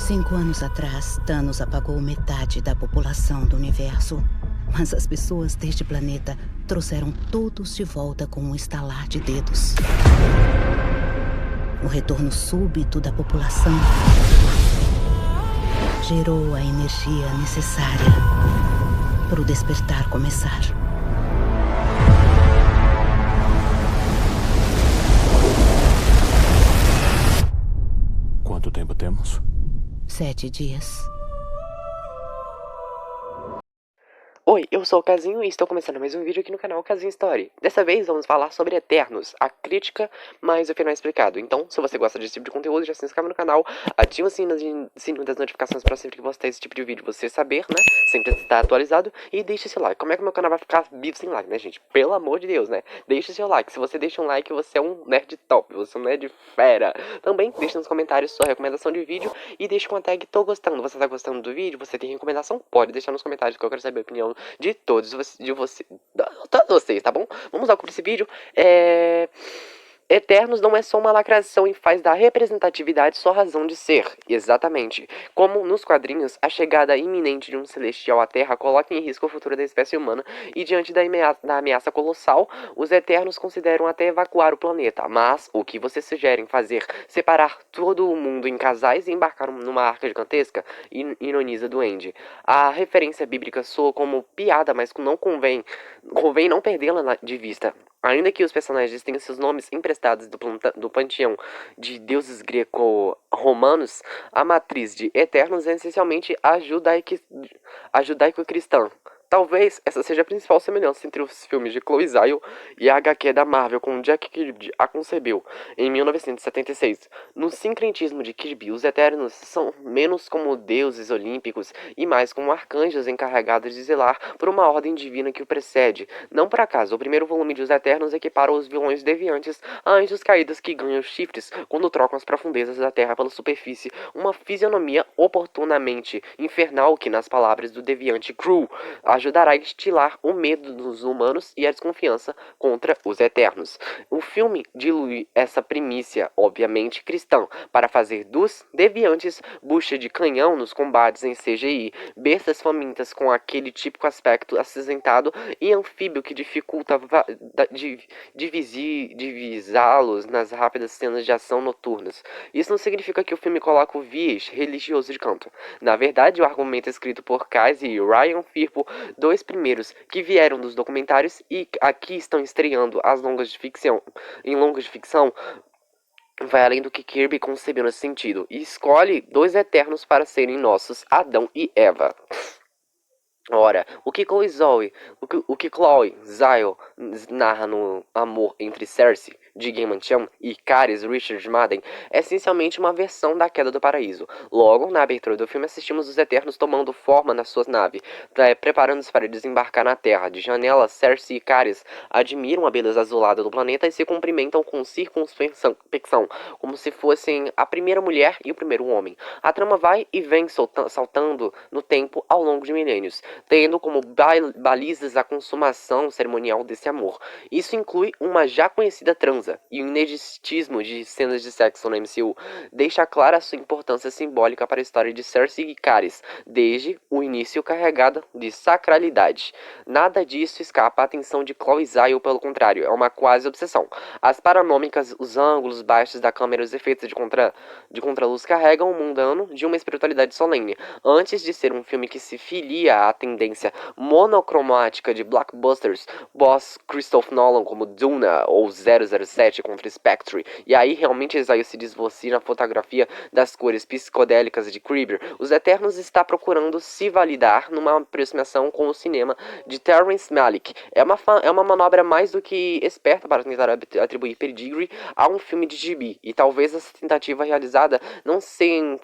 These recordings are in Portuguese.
5 anos atrás, Thanos apagou metade da população do universo. Mas as pessoas deste planeta trouxeram todos de volta com um estalar de dedos. O retorno súbito da população gerou a energia necessária para o despertar começar. Quanto tempo temos? 7 dias. Oi, eu sou o Casinho e estou começando mais um vídeo aqui no canal Casinho Story. Dessa vez vamos falar sobre Eternos, a crítica, mas o final explicado. Então, se você gosta desse tipo de conteúdo, já se inscreve no canal, ativa o sino das notificações para sempre que postar esse tipo de vídeo você saber, né? Sempre estar atualizado e deixa seu like. Como é que o meu canal vai ficar vivo sem like, né, gente? Pelo amor de Deus, né? Deixa seu like. Se você deixa um like, você é um nerd top, você é um nerd fera. Também deixa nos comentários sua recomendação de vídeo e deixa com a tag tô gostando. Você tá gostando do vídeo? Você tem recomendação? Pode deixar nos comentários que eu quero saber a opinião de todos vocês, tá bom? Vamos lá com esse vídeo. Eternos não é só uma lacração e faz da representatividade sua razão de ser. Exatamente. Como nos quadrinhos, a chegada iminente de um celestial à Terra coloca em risco o futuro da espécie humana e diante da ameaça colossal, os Eternos consideram até evacuar o planeta. Mas o que vocês sugerem fazer? Separar todo o mundo em casais e embarcar numa arca gigantesca? Ironiza Duende. A referência bíblica soa como piada, mas não convém não perdê-la de vista. Ainda que os personagens tenham seus nomes emprestados do panteão de deuses greco-romanos, a matriz de Eternos é essencialmente a judaico-cristã. Talvez essa seja a principal semelhança entre os filmes de Chloe Zhao e a HQ da Marvel com Jack Kirby a concebeu em 1976. No sincretismo de Kirby, os Eternos são menos como deuses olímpicos e mais como arcanjos encarregados de zelar por uma ordem divina que o precede. Não por acaso, o primeiro volume de Os Eternos equipara os vilões deviantes a anjos caídos que ganham chifres quando trocam as profundezas da terra pela superfície, uma fisionomia oportunamente infernal que, nas palavras do deviante Crew, ajudará a estilar o medo dos humanos e a desconfiança contra os Eternos. O filme dilui essa primícia, obviamente cristã, para fazer dos deviantes bucha de canhão nos combates em CGI, bestas famintas com aquele típico aspecto acinzentado e anfíbio que dificulta divisá-los nas rápidas cenas de ação noturnas. Isso não significa que o filme coloca o viés religioso de canto. Na verdade, o argumento escrito por Casey e Ryan Firpo, dois primeiros que vieram dos documentários e aqui estão estreando em longas de ficção, vai além do que Kirby concebeu nesse sentido e escolhe dois Eternos para serem nossos Adão e Eva. Ora, o que Chloe Zhao narra no Amor entre Cersei de Gaiman Chan e Caris Richard Madden é essencialmente uma versão da Queda do Paraíso. Logo, na abertura do filme, assistimos os Eternos tomando forma na sua nave, preparando-se para desembarcar na Terra. De janela, Cersei e Caris admiram a beleza azulada do planeta e se cumprimentam com circunspecção, como se fossem a primeira mulher e o primeiro homem. A trama vai e vem saltando no tempo ao longo de milênios, tendo como balizas a consumação cerimonial desse amor. Isso inclui uma já conhecida transa, e o ineditismo de cenas de sexo no MCU deixa clara a sua importância simbólica para a história de Cersei e Caris, desde o início carregada de sacralidade. Nada disso escapa à atenção de Chloe Zhao, pelo contrário, é uma quase obsessão. As paranômicas, os ângulos baixos da câmera e os efeitos de contraluz carregam o mundano de uma espiritualidade solene. Antes de ser um filme que se filia à tendência monocromática de blockbusters, boss Christopher Nolan como Duna ou 007 contra Spectre, e aí realmente Zhao se desvocia na fotografia das cores psicodélicas de Kirby, os Eternos está procurando se validar numa aproximação com o cinema de Terrence Malick. É uma manobra mais do que esperta para tentar atribuir pedigree a um filme de gibi, e talvez essa tentativa realizada não sem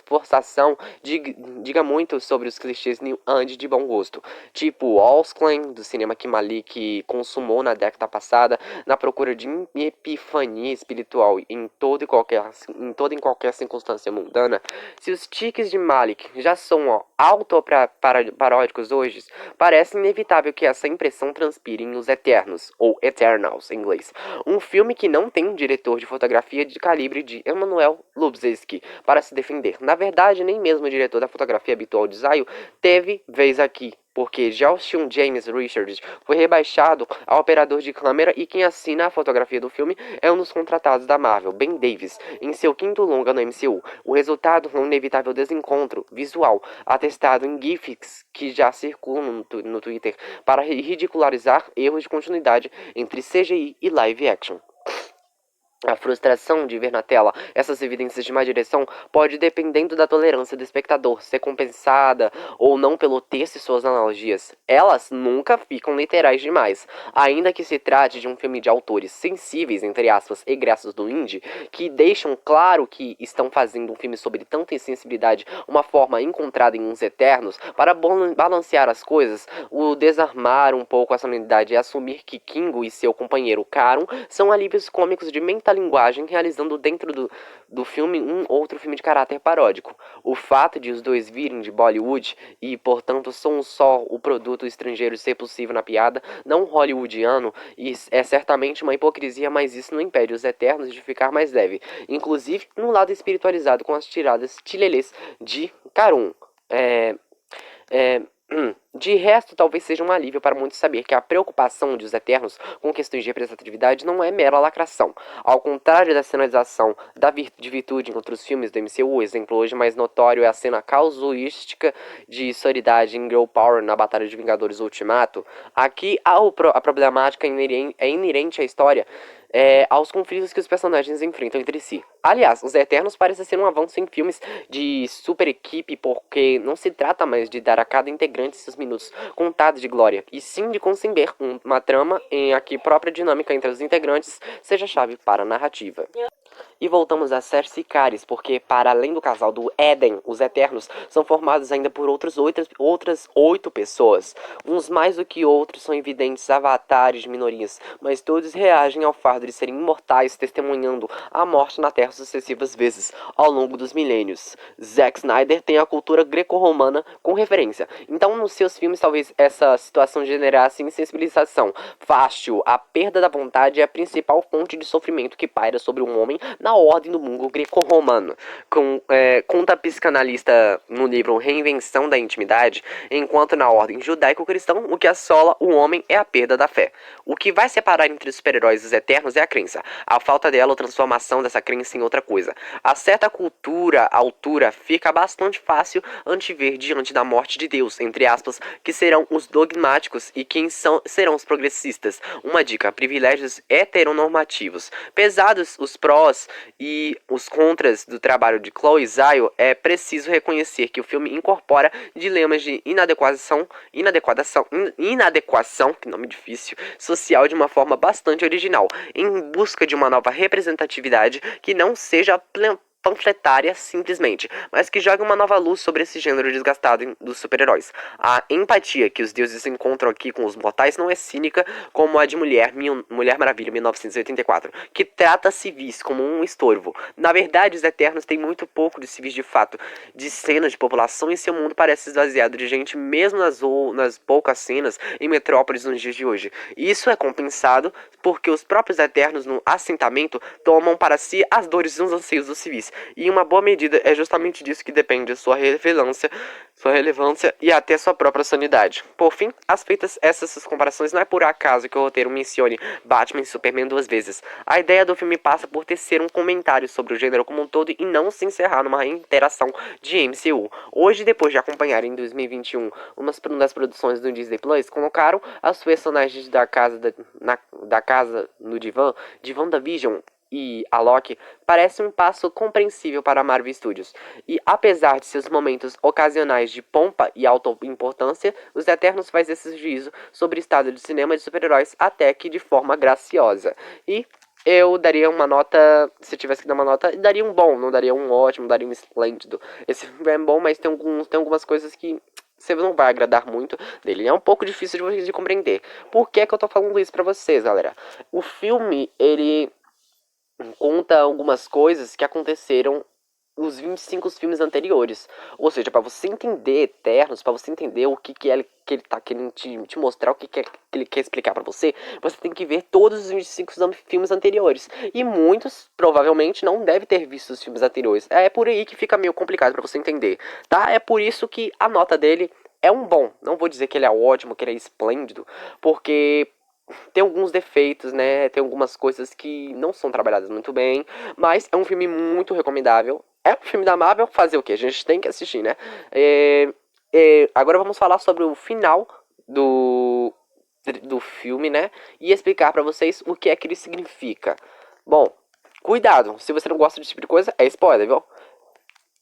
forçação diga muito sobre os clichês New Age de bom gosto, tipo Allsclaim do cinema que Malick consumou na década passada, na procura de epifania espiritual em toda e qualquer circunstância mundana, se os tiques de Malik já são autoparódicos hoje, parece inevitável que essa impressão transpire em Os Eternos, ou Eternals em inglês. Um filme que não tem um diretor de fotografia de calibre de Emanuel Lubezki para se defender. Na verdade, nem mesmo o diretor da fotografia habitual de Zayas teve vez aqui, porque Joshua James Richards foi rebaixado a operador de câmera e quem assina a fotografia do filme é um dos contratados da Marvel, Ben Davis, em seu quinto longa no MCU. O resultado é um inevitável desencontro visual, atestado em GIFs que já circulam no Twitter para ridicularizar erros de continuidade entre CGI e live action. A frustração de ver na tela essas evidências de má direção pode, dependendo da tolerância do espectador, ser compensada ou não pelo texto e suas analogias. Elas nunca ficam literais demais, ainda que se trate de um filme de autores sensíveis, entre aspas, egressos do indie, que deixam claro que estão fazendo um filme sobre tanta insensibilidade, uma forma encontrada em Uns Eternos, para balancear as coisas, o desarmar um pouco essa unidade e assumir que Kingo e seu companheiro Karen são alívios cômicos de linguagem, realizando dentro do filme um outro filme de caráter paródico. O fato de os dois virem de Bollywood e, portanto, são só o produto estrangeiro ser possível na piada, não hollywoodiano, e é certamente uma hipocrisia, mas isso não impede Os Eternos de ficar mais leve, inclusive no lado espiritualizado com as tiradas tilelês de Karun. De resto, talvez seja um alívio para muitos saber que a preocupação de Os Eternos com questões de representatividade não é mera lacração. Ao contrário da sinalização de virtude em outros filmes do MCU, o exemplo hoje mais notório é a cena casuística de sororidade em Girl Power na Batalha de Vingadores Ultimato. Aqui a problemática é inerente à história, aos conflitos que os personagens enfrentam entre si. Aliás, Os Eternos parece ser um avanço em filmes de super equipe, porque não se trata mais de dar a cada integrante seus minutos contados de glória, e sim de conceber uma trama em que a própria dinâmica entre os integrantes seja chave para a narrativa. E voltamos a Cersei e Caris, porque para além do casal do Éden, os Eternos são formados ainda por outras 8 pessoas. Uns mais do que outros são evidentes avatares de minorias, mas todos reagem ao fardo de serem imortais, testemunhando a morte na Terra sucessivas vezes ao longo dos milênios. Zack Snyder tem a cultura greco-romana com referência, então nos seus filmes talvez essa situação generasse insensibilização. Fácil, a perda da vontade é a principal fonte de sofrimento que paira sobre um homem na ordem do mundo greco-romano. Conta a psicanalista no livro Reinvenção da Intimidade, enquanto na ordem judaico-cristã o que assola o homem é a perda da fé. O que vai separar entre os super-heróis e os eternos é a crença, a falta dela ou transformação dessa crença em outra coisa. A certa altura fica bastante fácil antever diante da morte de Deus, entre aspas, que serão os dogmáticos e quem serão os progressistas. Uma dica: privilégios heteronormativos. Pesados os prós e os contras do trabalho de Chloe Zhao, é preciso reconhecer que o filme incorpora dilemas de inadequação, que nome difícil, social de uma forma bastante original, em busca de uma nova representatividade que não seja panfletária simplesmente, mas que joga uma nova luz sobre esse gênero desgastado dos super-heróis. A empatia que os deuses encontram aqui com os mortais não é cínica como a de Mulher Maravilha 1984, que trata civis como um estorvo. Na verdade, os Eternos têm muito pouco de civis de fato, de cenas de população, e seu mundo parece esvaziado de gente mesmo nas poucas cenas em metrópoles nos dias de hoje. E isso é compensado porque os próprios Eternos no assentamento tomam para si as dores e os anseios dos civis. E em uma boa medida é justamente disso que depende sua relevância e até sua própria sanidade. Por fim, essas comparações, não é por acaso que o roteiro mencione Batman e Superman 2 vezes. A ideia do filme passa por tecer um comentário sobre o gênero como um todo e não se encerrar numa reiteração de MCU. Hoje, depois de acompanhar em 2021 uma das produções do Disney Plus, colocaram as personagens da casa no divã de WandaVision e a Loki, parece um passo compreensível para a Marvel Studios. E apesar de seus momentos ocasionais de pompa e auto-importância, Os Eternos faz esse juízo sobre o estado de cinema de super-heróis até que de forma graciosa. E eu daria uma nota, se tivesse que dar uma nota, daria um bom, não daria um ótimo, daria um esplêndido. Esse filme é bom, mas tem algumas coisas que você não vai agradar muito dele. É um pouco difícil de compreender. Por que eu tô falando isso pra vocês, galera? O filme, ele conta algumas coisas que aconteceram nos 25 filmes anteriores. Ou seja, para você entender Eternos, para você entender o que que ele tá querendo te mostrar, o que ele quer explicar para você, você tem que ver todos os 25 filmes anteriores. E muitos, provavelmente, não devem ter visto os filmes anteriores. É por aí que fica meio complicado para você entender, tá? É por isso que a nota dele é um bom. Não vou dizer que ele é ótimo, que ele é esplêndido, porque tem alguns defeitos, né? Tem algumas coisas que não são trabalhadas muito bem, mas é um filme muito recomendável. É um filme da Marvel, fazer o que? A gente tem que assistir, né? Agora vamos falar sobre o final do filme, né? E explicar pra vocês o que é que ele significa. Bom, cuidado, se você não gosta desse tipo de coisa, é spoiler, viu?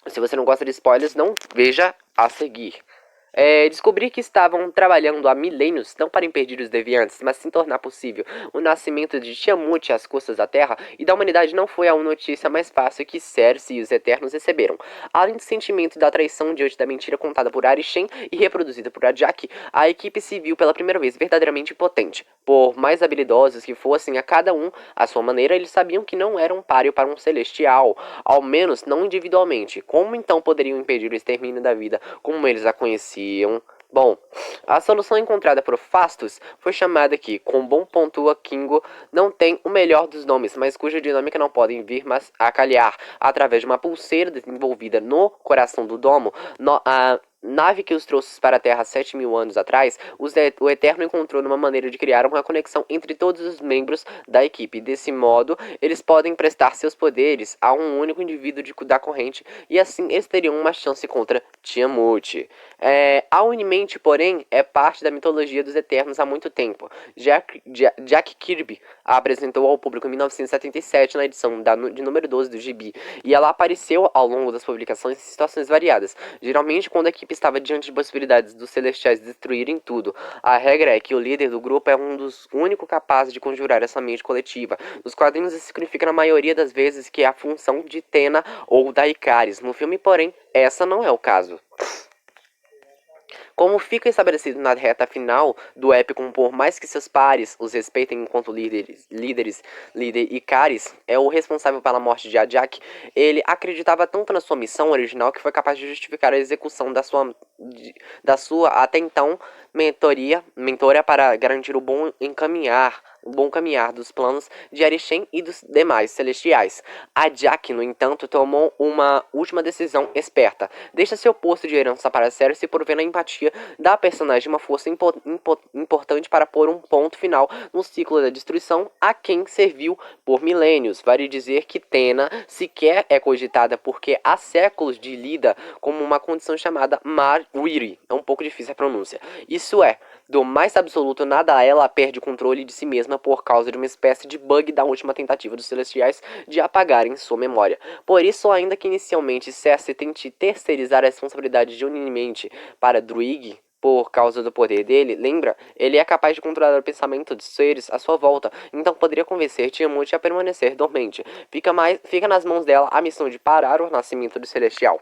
Se você não gosta de spoilers, não veja a seguir. Descobri que estavam trabalhando há milênios não para impedir os deviantes, mas sim tornar possível o nascimento de Tiamut às custas da Terra e da humanidade não foi a notícia mais fácil que Cersei e os Eternos receberam. Além do sentimento da traição diante da mentira contada por Arishem e reproduzida por Ajak, a equipe se viu pela primeira vez verdadeiramente impotente. Por mais habilidosos que fossem a cada um, à sua maneira, eles sabiam que não eram páreo para um celestial, ao menos não individualmente. Como então poderiam impedir o extermínio da vida como eles a conheciam? Bom, a solução encontrada por Fastos foi chamada que, com bom pontua Kingo, não tem o melhor dos nomes, mas cuja dinâmica não podem vir mas a calhar através de uma pulseira desenvolvida no coração do domo. A nave que os trouxe para a Terra 7.000 anos atrás, o Eterno encontrou uma maneira de criar uma conexão entre todos os membros da equipe. Desse modo, eles podem prestar seus poderes a um único indivíduo da corrente e assim eles teriam uma chance contra Tiamut. A Unimente, porém, é parte da mitologia dos Eternos há muito tempo. Jack Kirby a apresentou ao público em 1977 na edição de número 12 do Gibi, e ela apareceu ao longo das publicações em situações variadas, geralmente quando a equipe estava diante de possibilidades dos Celestiais destruírem tudo. A regra é que o líder do grupo é um dos únicos capazes de conjurar essa mente coletiva. Nos quadrinhos isso significa na maioria das vezes que é a função de Tena ou da Ikaris. No filme, porém, essa não é o caso. Como fica estabelecido na reta final do épico, por mais que seus pares os respeitem enquanto líder Ikaris é o responsável pela morte de Ajak, ele acreditava tanto na sua missão original que foi capaz de justificar a execução da sua até então mentora para garantir o bom caminhar dos planos de Arishem e dos demais celestiais. Ajak, no entanto, tomou uma última decisão esperta. Deixa seu posto de herança para Cersei por ver na empatia da personagem uma força importante para pôr um ponto final no ciclo da destruição a quem serviu por milênios. Vale dizer que Tena sequer é cogitada porque há séculos de lida como uma condição chamada Mar-Wiri. É um pouco difícil a pronúncia. Isso é, do mais absoluto nada ela perde o controle de si mesma por causa de uma espécie de bug da última tentativa dos Celestiais de apagarem sua memória. Por isso, ainda que inicialmente Cersei tente terceirizar a responsabilidade de Unimente para Druig, por causa do poder dele, lembra? Ele é capaz de controlar o pensamento dos seres à sua volta, então poderia convencer Tiamut a permanecer dormente. Fica nas mãos dela a missão de parar o nascimento do Celestial.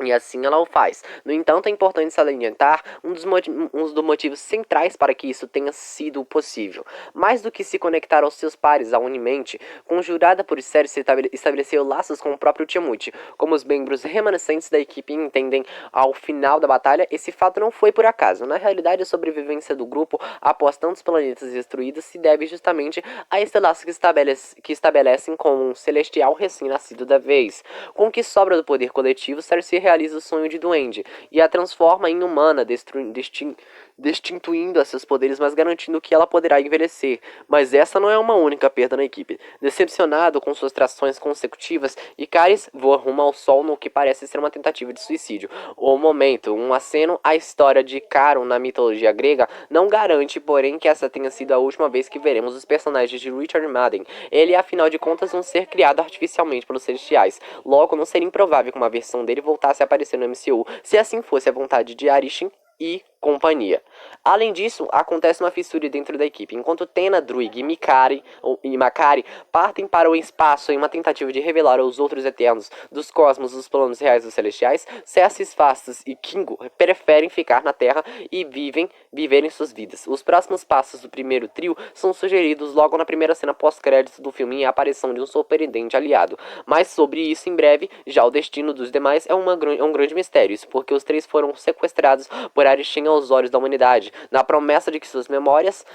E assim ela o faz. No entanto, é importante salientar um dos motivos centrais para que isso tenha sido possível. Mais do que se conectar aos seus pares, a Unimente, conjurada por Cersei, estabeleceu laços com o próprio Tiamut. Como os membros remanescentes da equipe entendem ao final da batalha, esse fato não foi por acaso. Na realidade, a sobrevivência do grupo após tantos planetas destruídos se deve justamente a esse laço que estabelecem com um celestial recém-nascido da vez. Com o que sobra do poder coletivo, Cersei realiza o sonho de Duende e a transforma em humana, destituindo a seus poderes, mas garantindo que ela poderá envelhecer. Mas essa não é uma única perda na equipe. Decepcionado com suas trações consecutivas, Ikaris voa rumo ao sol no que parece ser uma tentativa de suicídio. O momento, um aceno à história de Charon na mitologia grega, não garante, porém, que essa tenha sido a última vez que veremos os personagens de Richard Madden. Ele é, afinal de contas, um ser criado artificialmente pelos celestiais. Logo, não seria improvável que uma versão dele voltasse a aparecer no MCU, se assim fosse a vontade de Arishem e companhia. Além disso, acontece uma fissura dentro da equipe. Enquanto Tena, Druig e Makari partem para o espaço em uma tentativa de revelar aos outros Eternos dos cosmos os planos reais dos Celestiais, Cersei, Phastos e Kingo preferem ficar na Terra e viverem suas vidas. Os próximos passos do primeiro trio são sugeridos logo na primeira cena pós-créditos do filme e a aparição de um surpreendente aliado. Mas sobre isso em breve. Já o destino dos demais é um grande mistério, isso porque os três foram sequestrados por Arishem aos olhos da humanidade, na promessa de que suas memórias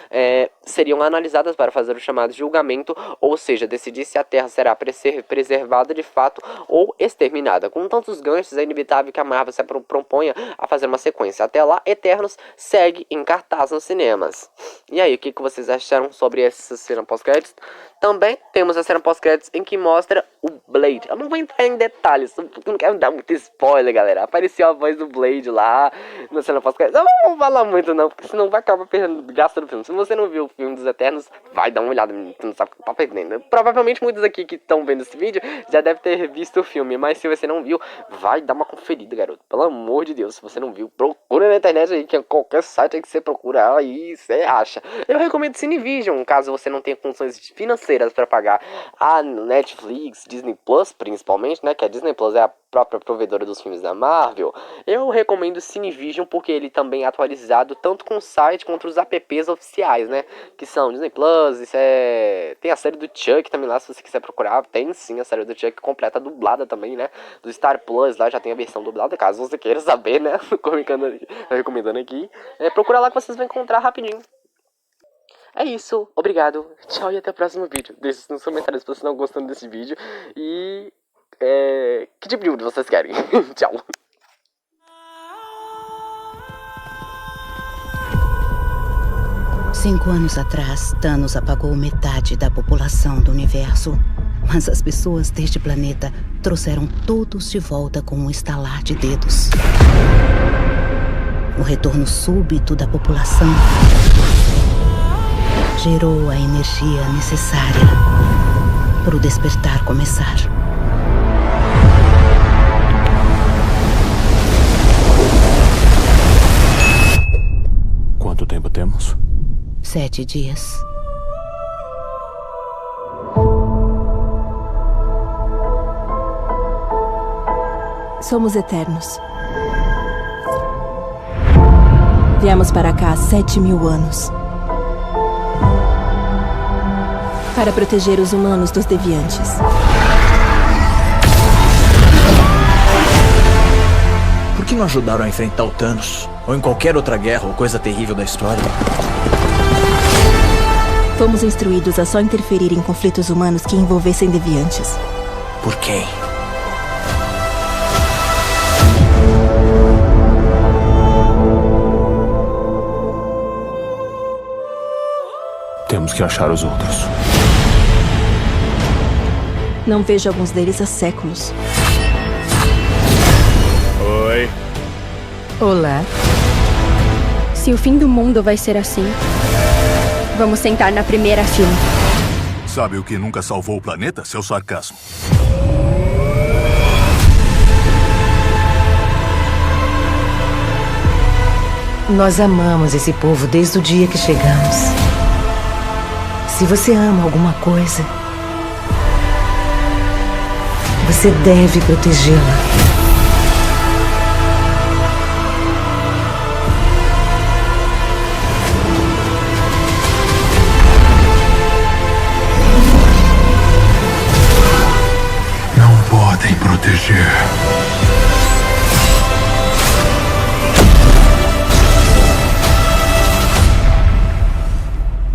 seriam analisadas para fazer o chamado julgamento, ou seja, decidir se a Terra será preservada de fato ou exterminada. Com tantos ganchos, é inevitável que a Marvel se proponha a fazer uma sequência. Até lá, Eternos segue em cartaz nos cinemas. E aí, o que vocês acharam sobre essa cena pós-créditos? Também temos a cena pós-créditos em que mostra o Blade. Eu não vou entrar em detalhes, porque não quero dar muito spoiler, galera. Apareceu a voz do Blade lá na cena pós-créditos. Eu não vou falar muito não, porque senão vai acabar perdendo graça do filme. Se você não viu o filme dos Eternos, vai dar uma olhada, você não sabe o que tá perdendo. Provavelmente muitos aqui que estão vendo esse vídeo já devem ter visto o filme, mas se você não viu, vai dar uma conferida, garoto. Pelo amor de Deus, se você não viu, procura na internet aí, que qualquer site aí que você procura, aí você acha. Eu recomendo Cinevision, caso você não tenha condições financeiras para pagar a Netflix, Disney Plus principalmente, né, que a Disney Plus é a própria provedora dos filmes da Marvel. Eu recomendo Cinevision porque ele também é atualizado tanto com o site quanto os apps oficiais, né, que são Disney Plus, tem a série do Chuck também lá, se você quiser procurar, tem sim a série do Chuck completa, dublada também, né, do Star Plus lá já tem a versão dublada, caso você queira saber, né, recomendando aqui, procura lá que vocês vão encontrar rapidinho. É isso, obrigado, tchau e até o próximo vídeo. Deixe nos comentários se vocês estão gostando desse vídeo e que tipo de vídeo vocês querem. Tchau. Cinco anos atrás, Thanos apagou metade da população do universo. Mas as pessoas deste planeta trouxeram todos de volta com um estalar de dedos. O retorno súbito da população gerou a energia necessária para o despertar começar. Quanto tempo temos? 7 dias. Somos Eternos. Viemos para cá há 7.000 anos. Para proteger os humanos dos deviantes. Por que não ajudaram a enfrentar o Thanos? Ou em qualquer outra guerra ou coisa terrível da história? Fomos instruídos a só interferir em conflitos humanos que envolvessem deviantes. Por quem? Temos que achar os outros. Não vejo alguns deles há séculos. Oi. Olá. Se o fim do mundo vai ser assim, vamos sentar na primeira fila. Sabe o que nunca salvou o planeta? Seu sarcasmo. Nós amamos esse povo desde o dia que chegamos. Se você ama alguma coisa, você deve protegê-la. Não podem proteger.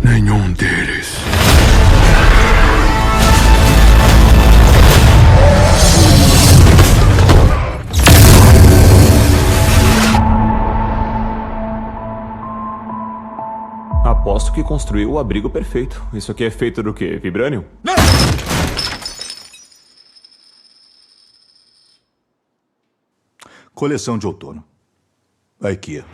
Nenhum deles. Aposto que construiu o abrigo perfeito. Isso aqui é feito do quê? Vibranium? Não! Coleção de outono. A IKEA.